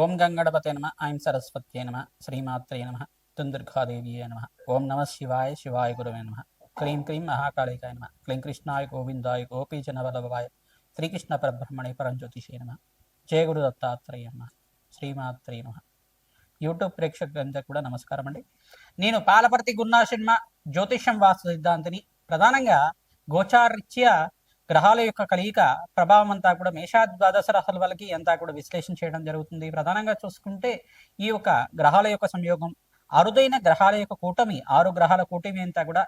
ఓం గంగణపతే నమ ఐం సరస్వత్యే నమ శ్రీమాత్రే నమ దుందుర్గాదేవ్యే నమ ఓం నమ శివాయ శివాయ గురవే నమ క్లీం క్లీం మహాకాళికాయ నమ క్లీం కృష్ణాయ గోవిందాయ గోపీజనవల్లభాయ శ్రీకృష్ణ పరబ్రహ్మణే పరంజ్యోతిషే నమ జయ గురు దత్తాత్రేయ నమ శ్రీమాత్రే నమ. యూట్యూబ్ ప్రేక్షకులందరికీ కూడా నమస్కారం అండి. నేను పాలపర్తి గున్నా సినిమా జ్యోతిష్యం వాస్తు సిద్ధాంతిని. ప్రధానంగా గోచారీత్యా గ్రహాల యొక్క కలయిక ప్రభావం అంతా కూడా మేషాద్వాదశ రాశుల వాళ్ళకి అంతా కూడా విశ్లేషణ చేయడం జరుగుతుంది. ప్రధానంగా చూసుకుంటే ఈ యొక్క గ్రహాల యొక్క సంయోగం, అరుదైన గ్రహాల యొక్క కూటమి, 6 గ్రహాల కూటమి అంతా కూడా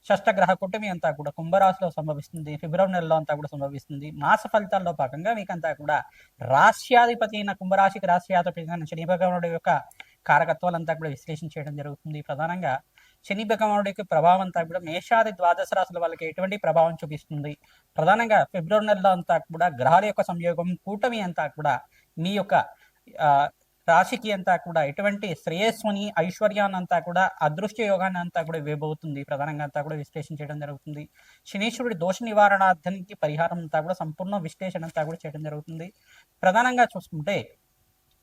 షష్టగ్రహ కూటమి అంతా కూడా కుంభరాశిలో సంభవిస్తుంది. ఫిబ్రవరి నెలలో అంతా కూడా సంభవిస్తుంది. మాస ఫలితాల్లో భాగంగా మీకంతా కూడా రాశ్యాధిపతి అయిన కుంభరాశికి రాశ్యాధిపతి అయిన శని భగవానుడి యొక్క కారకత్వాలంతా కూడా విశ్లేషణ చేయడం జరుగుతుంది. ప్రధానంగా శని భగవానుడికి ప్రభావం అంతా కూడా మేషాది ద్వాదశ రాశుల వాళ్ళకి ఎటువంటి ప్రభావం చూపిస్తుంది. ప్రధానంగా ఫిబ్రవరి నెలలో అంతా కూడా గ్రహాల యొక్క సంయోగం, కూటమి అంతా కూడా మీ యొక్క రాశికి అంతా కూడా ఎటువంటి శ్రేయస్సుని, ఐశ్వర్యాన్ని అంతా కూడా, అదృష్ట యోగాన్ని అంతా కూడా ఇవ్వబోతుంది. ప్రధానంగా అంతా కూడా విశ్లేషణ చేయడం జరుగుతుంది. శనీశ్వరుడి దోష నివారణార్థానికి పరిహారం అంతా కూడా సంపూర్ణ విశ్లేషణ అంతా కూడా చేయడం జరుగుతుంది. ప్రధానంగా చూసుకుంటే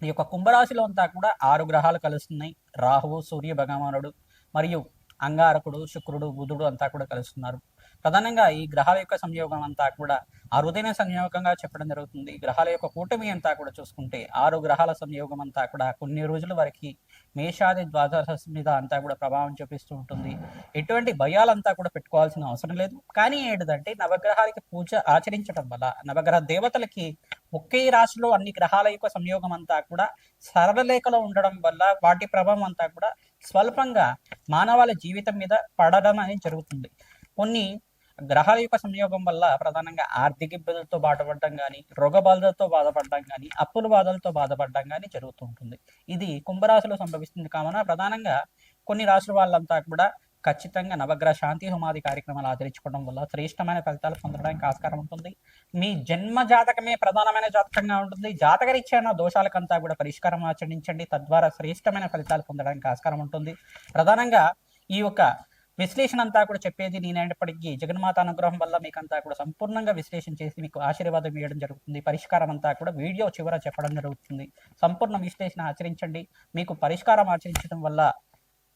ఈ యొక్క కుంభరాశిలో అంతా కూడా 6 గ్రహాలు కలుస్తున్నాయి. రాహువు, సూర్య భగవానుడు మరియు అంగారకుడు, శుక్రుడు, బుధుడు అంతా కూడా కలుస్తున్నారు. ప్రధానంగా ఈ గ్రహాల యొక్క సంయోగం అంతా కూడా అరుదైన సంయోగంగా చెప్పడం జరుగుతుంది. గ్రహాల యొక్క కూటమి అంతా కూడా చూసుకుంటే 6 గ్రహాల సంయోగం అంతా కూడా కొన్ని రోజుల వరకు మేషాది ద్వాదశ మీద అంతా కూడా ప్రభావం చూపిస్తూ ఉంటుంది. ఎటువంటి భయాలంతా కూడా పెట్టుకోవాల్సిన అవసరం లేదు. కానీ ఏంటిదంటే నవగ్రహాలకి పూజ ఆచరించడం వల్ల, నవగ్రహ దేవతలకి ఒకే రాశిలో అన్ని గ్రహాల యొక్క సంయోగం అంతా కూడా సరళరేఖలో ఉండడం వల్ల వాటి ప్రభావం అంతా కూడా స్వల్పంగా మానవాళి జీవితం మీద పడడం అనేది జరుగుతుంది. కొన్ని గ్రహాల యొక్క సంయోగం వల్ల ప్రధానంగా ఆర్థిక ఇబ్బందులతో బాధపడడం కానీ, రోగ బాధలతో బాధపడడం కానీ, అప్పుల బాధలతో బాధపడడం కానీ జరుగుతూ ఉంటుంది. ఇది కుంభరాశిలో సంభవిస్తుంది. కావున ప్రధానంగా కొన్ని రాశుల వాళ్ళంతా కూడా ఖచ్చితంగా నవగ్రహ శాంతి హోమాది కార్యక్రమాలు ఆచరించుకోవడం వల్ల శ్రేష్టమైన ఫలితాలు పొందడానికి ఆస్కారం ఉంటుంది. మీ జన్మ జాతకమే ప్రధానమైన జాతకంగా ఉంటుంది. జాతకరీత్యా దోషాలకంతా కూడా పరిష్కారం ఆచరించండి. తద్వారా శ్రేష్టమైన ఫలితాలు పొందడానికి ఆస్కారం ఉంటుంది. ప్రధానంగా ఈ యొక్క విశ్లేషణ అంతా కూడా చెప్పేది నేనైనప్పటికీ జగన్మాత అనుగ్రహం వల్ల మీకంతా కూడా సంపూర్ణంగా విశ్లేషణ చేసి మీకు ఆశీర్వాదం ఇవ్వడం జరుగుతుంది. పరిష్కారం అంతా కూడా వీడియో చివర చెప్పడం జరుగుతుంది. సంపూర్ణ విశ్లేషణ ఆచరించండి. మీకు పరిష్కారం ఆచరించడం వల్ల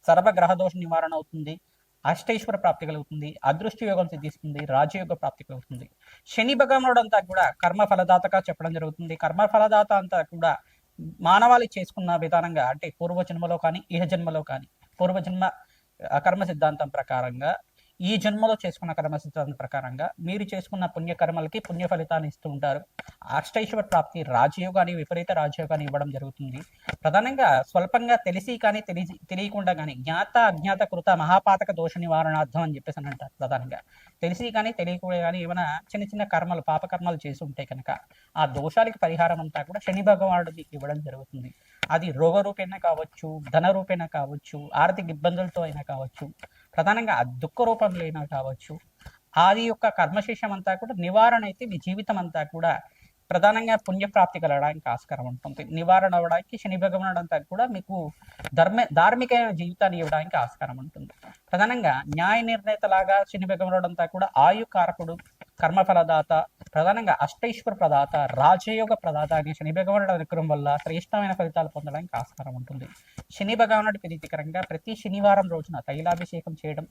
సర్వగ్రహ దోష నివారణ అవుతుంది. అష్టైశ్వర ప్రాప్తి కలుగుతుంది. అదృష్ట యోగం సిద్ధిస్తుంది. రాజయోగ ప్రాప్తి కలుగుతుంది. శని భగవానుడు అంతా కూడా కర్మ ఫలదాతగా చెప్పడం జరుగుతుంది. కర్మ ఫలదాత అంతా కూడా మానవాళి చేసుకున్న విధానంగా, అంటే పూర్వజన్మలో కానీ ఇహ జన్మలో కానీ, పూర్వజన్మ కర్మ సిద్ధాంతం ప్రకారంగా, ఈ జన్మలో చేసుకున్న కర్మ సిద్ధాంతం ప్రకారంగా మీరు చేసుకున్న పుణ్యకర్మలకి పుణ్య ఫలితాన్ని ఇస్తూ ఉంటారు. అష్టైశ్వర ప్రాప్తి, రాజయోగాన్ని, విపరీత రాజయోగాన్ని ఇవ్వడం జరుగుతుంది. ప్రధానంగా స్వల్పంగా తెలిసి కానీ తెలియకుండా కానీ జ్ఞాత అజ్ఞాత కృత మహాపాతక దోష నివారణార్థం అని చెప్పేసి అని అంటారు. ప్రధానంగా తెలిసి కానీ తెలియకుండా కానీ ఏమైనా చిన్న చిన్న కర్మలు, పాపకర్మలు చేసి ఉంటే కనుక ఆ దోషాలకి పరిహారం అంతా కూడా శని భగవానుడు మీకు ఇవ్వడం జరుగుతుంది. అది రోగ రూపేణ కావచ్చు, ధన రూపేణ కావచ్చు, ఆర్థిక ఇబ్బందులతో అయినా కావచ్చు, ప్రధానంగా దుఃఖ రూపంలో అయినా కావచ్చు. ఆది యొక్క కర్మశేషం అంతా కూడా నివారణ అయితే మీ జీవితం అంతా కూడా ప్రధానంగా పుణ్యప్రాప్తి కలగడానికి ఆస్కారం ఉంటుంది. నివారణ అవ్వడానికి శని భగవానుడు అంతా కూడా మీకు ధార్మికమైన జీవితాన్ని ఇవ్వడానికి ఆస్కారం ఉంటుంది. ప్రధానంగా న్యాయ నిర్ణేతలాగా శని భగవానుడు అంతా కూడా ఆయుకారకుడు, కర్మఫలదాత, ప్రధానంగా అష్టైశ్వర ప్రదాత, రాజయోగ ప్రదాత అనే శని భగవానుడు అనుగ్రహం వల్ల శ్రేష్టమైన ఫలితాలు పొందడానికి ఆస్కారం ఉంటుంది. శని భగవానుడి ప్రీతికరంగా ప్రతి శనివారం రోజున తైలాభిషేకం చేయడం,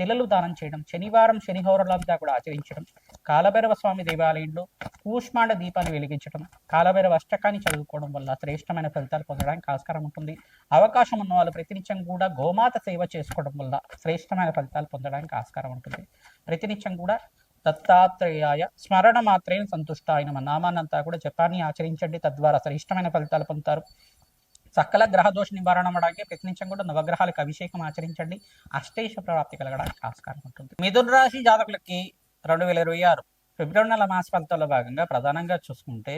తెలలు దానం చేయడం, శనివారం శనిహోరలంతా కూడా ఆచరించడం, కాలభైరవ స్వామి దేవాలయంలో కూష్మాండ దీపాన్ని వెలిగించడం, కాలభైరవ అష్టకాన్ని చదువుకోవడం వల్ల శ్రేష్టమైన ఫలితాలు పొందడానికి ఆస్కారం ఉంటుంది. అవకాశం ఉన్న వాళ్ళు ప్రతినిత్యం కూడా గోమాత సేవ చేసుకోవడం వల్ల శ్రేష్టమైన ఫలితాలు పొందడానికి ఆస్కారం ఉంటుంది. ప్రతినిత్యం కూడా దత్తాత్రేయాయ స్మరణ మాత్రేణ సంతుష్ట అయిన నామాన్నంతా కూడా జపాన్ని ఆచరించండి. తద్వారా శ్రేష్టమైన ఫలితాలు పొందుతారు. సకల గ్రహ దోష నివారణ అవడానికి ప్రయత్నించడం కూడా నవగ్రహాలకు అభిషేకం ఆచరించండి. అష్టైశ్వర ప్రాప్తి కలగడానికి ఆస్కారం ఉంటుంది. మిథున రాశి జాతకులకి 2026 ఫిబ్రవరి నెల మాస ఫలితాల్లో భాగంగా ప్రధానంగా చూసుకుంటే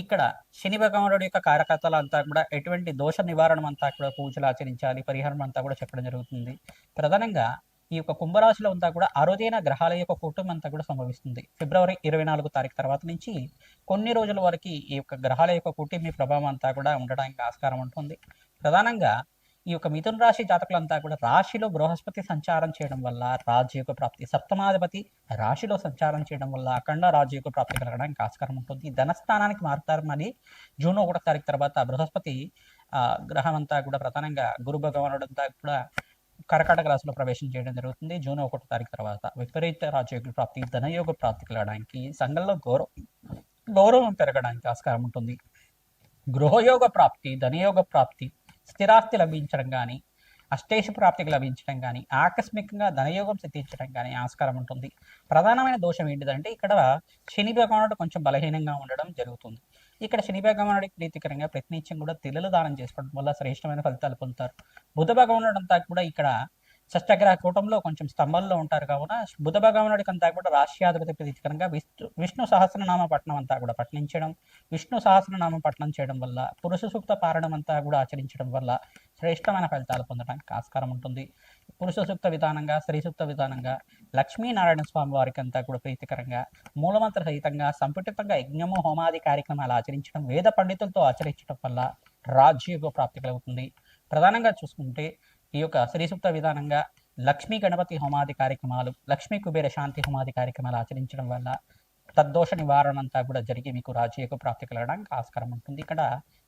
ఇక్కడ శని భగవానుడి యొక్క కారకత్వాలు అంతా కూడా ఎటువంటి దోష నివారణ అంతా కూడా పూజలు ఆచరించాలి, పరిహారం అంతా కూడా చెప్పడం జరుగుతుంది. ప్రధానంగా ఈ యొక్క కుంభరాశిలో అంతా కూడా అరుదైన గ్రహాల యొక్క కూటమి అంతా కూడా సంభవిస్తుంది. ఫిబ్రవరి 24 తారీఖు తర్వాత నుంచి కొన్ని రోజుల వరకు ఈ యొక్క గ్రహాల యొక్క కూటమి ప్రభావం అంతా కూడా ఉండడానికి ఆస్కారం ఉంటుంది. ప్రధానంగా ఈ యొక్క మిథున రాశి జాతకులంతా కూడా రాశిలో బృహస్పతి సంచారం చేయడం వల్ల రాజయోగ ప్రాప్తి, సప్తమాధిపతి రాశిలో సంచారం చేయడం వల్ల అఖండ రాజయోగ ప్రాప్తి కలగడానికి ఆస్కారం ఉంటుంది. ధనస్థానానికి మారుతారు. మరి జూన్ 1వ తారీఖు తర్వాత బృహస్పతి గ్రహం అంతా కూడా ప్రధానంగా గురు భగవానుడు అంతా కూడా కర్కాటక రాశిలో ప్రవేశం చేయడం జరుగుతుంది. జూన్ 1వ తారీఖు తర్వాత విపరీత రాజయోగ ప్రాప్తి, ధనయోగ ప్రాప్తి కలగడానికి, సంఘంలో గౌరవం పెరగడానికి ఆస్కారం ఉంటుంది. గృహయోగ ప్రాప్తి, ధనయోగ ప్రాప్తి, స్థిరాస్తి లభించడం కానీ, అష్టేష ప్రాప్తికి లభించడం కానీ, ఆకస్మికంగా ధనయోగం సిద్ధించడం కానీ ఆస్కారం ఉంటుంది. ప్రధానమైన దోషం ఏంటిదంటే ఇక్కడ శని భగవానుడు కొంచెం బలహీనంగా ఉండడం జరుగుతుంది. ఇక్కడ శని భగవానుడికి ప్రీతికరంగా ప్రతినిత్యం కూడా తిలలు దానం చేసుకోవడం వల్ల శ్రేష్టమైన ఫలితాలు పొందుతారు. బుధ భగవానుడు అంతా కూడా ఇక్కడ షష్టగ్రహ కూటంలో కొంచెం స్తంభంలో ఉంటారు. కావున బుధ భగవానుడికి అంతా కూడా రాష్ట్రాధిపతి ప్రీతికరంగా విష్ణు సహస్రనామ పఠనం అంతా కూడా పఠనించడం, విష్ణు సహస్రనామం పఠనం చేయడం వల్ల, పురుష సూక్త పారాయణం అంతా కూడా ఆచరించడం వల్ల శ్రేష్టమైన ఫలితాలు పొందడానికి ఆస్కారం ఉంటుంది. పురుష సూక్త విధానంగా, స్త్రీ సూక్త విధానంగా, లక్ష్మీనారాయణ స్వామి వారికి అంతా కూడా ప్రీతికరంగా మూలమంత్ర సహితంగా సంపుటితంగా యజ్ఞము హోమాది కార్యక్రమాలు ఆచరించడం, వేద పండితులతో ఆచరించడం వల్ల రాజ్యోగ ప్రాప్తి కలుగుతుంది. ప్రధానంగా చూసుకుంటే ఈ యొక్క శ్రీ సూక్త విధానంగా లక్ష్మీ గణపతి హోమాది కార్యక్రమాలు, లక్ష్మీ కుబేర శాంతి హోమాది కార్యక్రమాలు ఆచరించడం వల్ల తద్దోష నివారణ అంతా కూడా జరిగి మీకు రాజయోగ ప్రాప్తి కలగడానికి ఆస్కారం ఉంటుంది. ఇక్కడ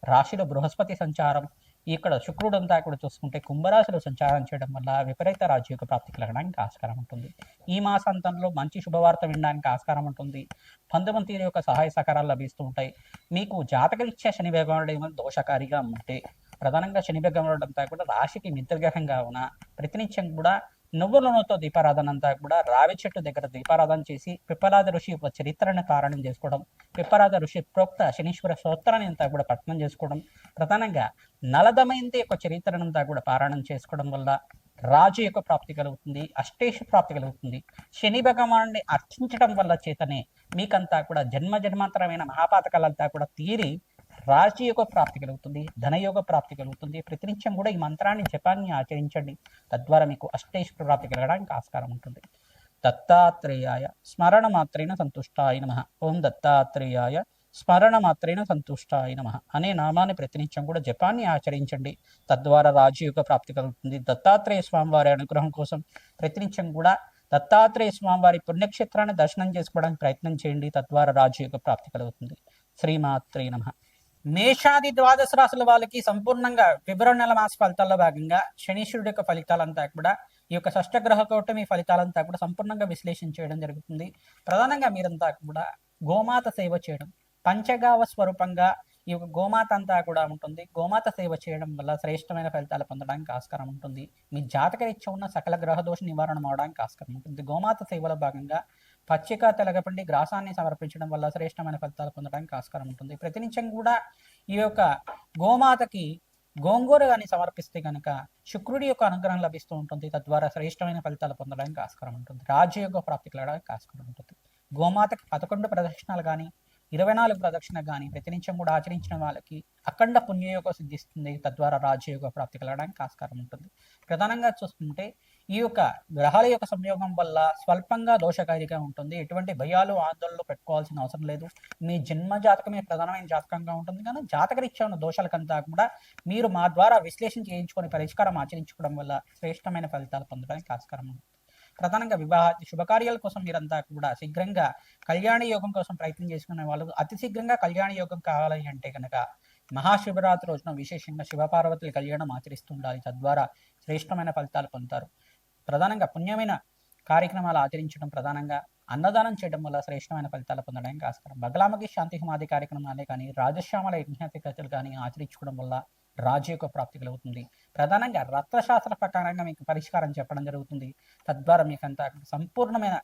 రాశిలో బృహస్పతి సంచారం, ఇక్కడ శుక్రుడు అంతా కూడా చూసుకుంటే కుంభరాశిలో సంచారం చేయడం వల్ల విపరీత రాజయోగ ప్రాప్తి కలగడానికి ఆస్కారం ఉంటుంది. ఈ మాసాంతంలో మంచి శుభవార్త వినడానికి ఆస్కారం ఉంటుంది. బంధుమంతుల యొక్క సహాయ సహకారాలు లభిస్తూ ఉంటాయి. మీకు జాతకరీత్యా శని భగవానుడు ఏమైనా దోషకారిగా ఉంటే, ప్రధానంగా శని భగవానుడు అంతా కూడా రాశికి మిత్రగ్రహంగా ఉన్న ప్రతినిత్యం కూడా నువ్వుల నూనెతో దీపారాధన అంతా కూడా రావి చెట్టు దగ్గర దీపారాధన చేసి పిప్పలాద ఋషి యొక్క చరిత్రను పారాయణం చేసుకోవడం, పిప్పలాద ఋషి ప్రోక్త శనీశ్వర స్తోత్రాన్ని అంతా కూడా పఠనం చేసుకోవడం, ప్రధానంగా నలదమయంతి యొక్క చరిత్రను అంతా కూడా పారాయణం చేసుకోవడం వల్ల రాజు యొక్క ప్రాప్తి కలుగుతుంది, అష్టేష ప్రాప్తి కలుగుతుంది. శని భగవానుడిని అర్చించడం వల్ల చేతనే మీకంతా కూడా జన్మాంతరమైన మహాపాతకాలంతా కూడా తీరి రాజయోగ ప్రాప్తి కలుగుతుంది, ధనయోగ ప్రాప్తి కలుగుతుంది. ప్రతినిత్యం కూడా ఈ మంత్రాన్ని జపాన్ని ఆచరించండి. తద్వారా మీకు అష్టైశ్వర్య ప్రాప్తి కలగడానికి ఆస్కారం ఉంటుంది. దత్తాత్రేయాయ స్మరణ మాత్రేణ సంతుష్టాయ నమః. ఓం దత్తాత్రేయాయ స్మరణ మాత్రేణ సంతుష్టాయ నమః అనే నామాన్ని ప్రతినిత్యం కూడా జపాన్ని ఆచరించండి. తద్వారా రాజయోగ ప్రాప్తి కలుగుతుంది. దత్తాత్రేయ స్వామివారి అనుగ్రహం కోసం ప్రతినిత్యం కూడా దత్తాత్రేయ స్వామివారి పుణ్యక్షేత్రాన్ని దర్శనం చేసుకోవడానికి ప్రయత్నం చేయండి. తద్వారా రాజయోగ ప్రాప్తి కలుగుతుంది. శ్రీమాత్రే నమః. మేషాది ద్వాదశ రాశుల వాళ్ళకి సంపూర్ణంగా ఫిబ్రవరి నెల మాస ఫలితాల్లో భాగంగా శనీశ్వరుడు యొక్క ఫలితాలంతా కూడా ఈ యొక్క షష్టగ్రహ కూటమి ఫలితాలంతా కూడా సంపూర్ణంగా విశ్లేషణ చేయడం జరుగుతుంది. ప్రధానంగా మీరంతా కూడా గోమాత సేవ చేయడం, పంచగావ స్వరూపంగా ఈ యొక్క గోమాత అంతా కూడా ఉంటుంది. గోమాత సేవ చేయడం వల్ల శ్రేష్టమైన ఫలితాలు పొందడానికి ఆస్కారం ఉంటుంది. మీ జాతకరీత్యా ఉన్న సకల గ్రహ దోష నివారణ అవడానికి ఆస్కారం ఉంటుంది. గోమాత సేవలో భాగంగా పచ్చిక తెలగపండి గ్రాసాన్ని సమర్పించడం వల్ల శ్రేష్టమైన ఫలితాలు పొందడానికి ఆస్కారం ఉంటుంది. ప్రతినిత్యం కూడా ఈ యొక్క గోమాతకి గోంగూర కానీ సమర్పిస్తే కనుక శుక్రుడి యొక్క అనుగ్రహం లభిస్తూ ఉంటుంది. తద్వారా శ్రేష్టమైన ఫలితాలు పొందడానికి ఆస్కారం ఉంటుంది. రాజయోగ ప్రాప్తి కలగడానికి ఆస్కారం ఉంటుంది. గోమాతకి 11 ప్రదక్షిణాలు కానీ 24 ప్రదక్షిణ కానీ ప్రతినిత్యం కూడా ఆచరించిన వాళ్ళకి అఖండ పుణ్యయోగం సిద్ధిస్తుంది. తద్వారా రాజయోగ ప్రాప్తి కలగడానికి ఆస్కారం ఉంటుంది. ప్రధానంగా చూసుకుంటే ఈ యొక్క గ్రహాల యొక్క సంయోగం వల్ల స్వల్పంగా దోషకారిగా ఉంటుంది. ఎటువంటి భయాలు ఆందోళనలు పెట్టుకోవాల్సిన అవసరం లేదు. మీ జన్మ జాతకమే ప్రధానమైన జాతకంగా ఉంటుంది. కానీ జాతకరీత్యా ఉన్న దోషాలకంతా కూడా మీరు మా ద్వారా విశ్లేషణ చేయించుకొని పరిష్కారం ఆచరించుకోవడం వల్ల శ్రేష్టమైన ఫలితాలు పొందడానికి ఆస్కారం ఉంటుంది. ప్రధానంగా వివాహ శుభకార్యాల కోసం మీరంతా కూడా శీఘ్రంగా కళ్యాణ యోగం కోసం ప్రయత్నం చేసుకునే వాళ్ళు అతి శీఘ్రంగా కళ్యాణ యోగం కావాలి అంటే కనుక మహాశివరాత్రి రోజున విశేషంగా శివపార్వతుల కళ్యాణం ఆచరిస్తుండాలి. తద్వారా శ్రేష్టమైన ఫలితాలు పొందుతారు. ప్రధానంగా పుణ్యమైన కార్యక్రమాలు ఆచరించడం, ప్రధానంగా అన్నదానం చేయడం వల్ల శ్రేష్టమైన ఫలితాలు పొందడానికి ఆస్కారం. బగలామకి శాంతి హోమాది కార్యక్రమాలే కానీ రాజశ్యామల యజ్ఞాతి కథలు కానీ ఆచరించుకోవడం వల్ల రాజయోగ ప్రాప్తి కలుగుతుంది. ప్రధానంగా రత్నశాస్త్ర ప్రకారంగా మీకు పరిష్కారం చెప్పడం జరుగుతుంది. తద్వారా మీకంతా సంపూర్ణమైన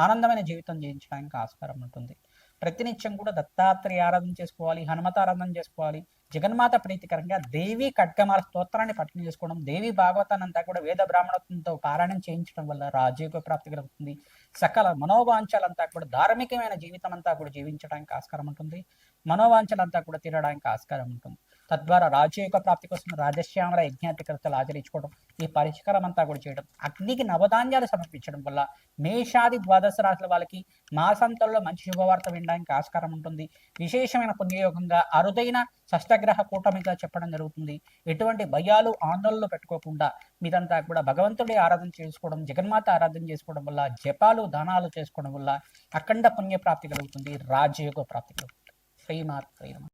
ఆనందమైన జీవితం జీవించడానికి ఆస్కారం ఉంటుంది. ప్రతినిత్యం కూడా దత్తాత్రేయ ఆరాధన చేసుకోవాలి, హనుమత ఆరాధన చేసుకోవాలి. జగన్మాత ప్రీతికరంగా దేవి ఖడ్గమాల స్తోత్రాన్ని పఠనం చేసుకోవడం, దేవి భాగవతాన్ని అంతా కూడా వేద బ్రాహ్మణత్వంతో పారాయణం చేయించడం వల్ల రాజయోగ ప్రాప్తి కలుగుతుంది. సకల మనోవాంఛలంతా కూడా ధార్మికమైన జీవితం అంతా కూడా జీవించడానికి ఆస్కారం ఉంటుంది. మనోవాంఛలంతా కూడా తీరడానికి ఆస్కారం ఉంటుంది. తద్వారా రాజయోగ ప్రాప్తి కోసం రాజశ్యామల యజ్ఞాధికర్తలు ఆచరించుకోవడం, ఈ పరిష్కారం అంతా కూడా చేయడం, అగ్నికి నవధాన్యాలు సమర్పించడం వల్ల మేషాది ద్వాదశ రాశుల వాళ్ళకి మాసాంతంలో మంచి శుభవార్త వినడానికి ఆస్కారం ఉంటుంది. విశేషమైన పుణ్యయోగంగా అరుదైన షష్టగ్రహ కూటమిగా చెప్పడం జరుగుతుంది. ఎటువంటి భయాలు ఆందోళనలు పెట్టుకోకుండా మీదంతా కూడా భగవంతుడి ఆరాధన చేసుకోవడం, జగన్మాత ఆరాధన చేసుకోవడం వల్ల, జపాలు దానాలు చేసుకోవడం వల్ల అఖండ పుణ్య ప్రాప్తి కలుగుతుంది, రాజయోగ ప్రాప్తి కలుగుతుంది. శ్రీమాత్రే నమః.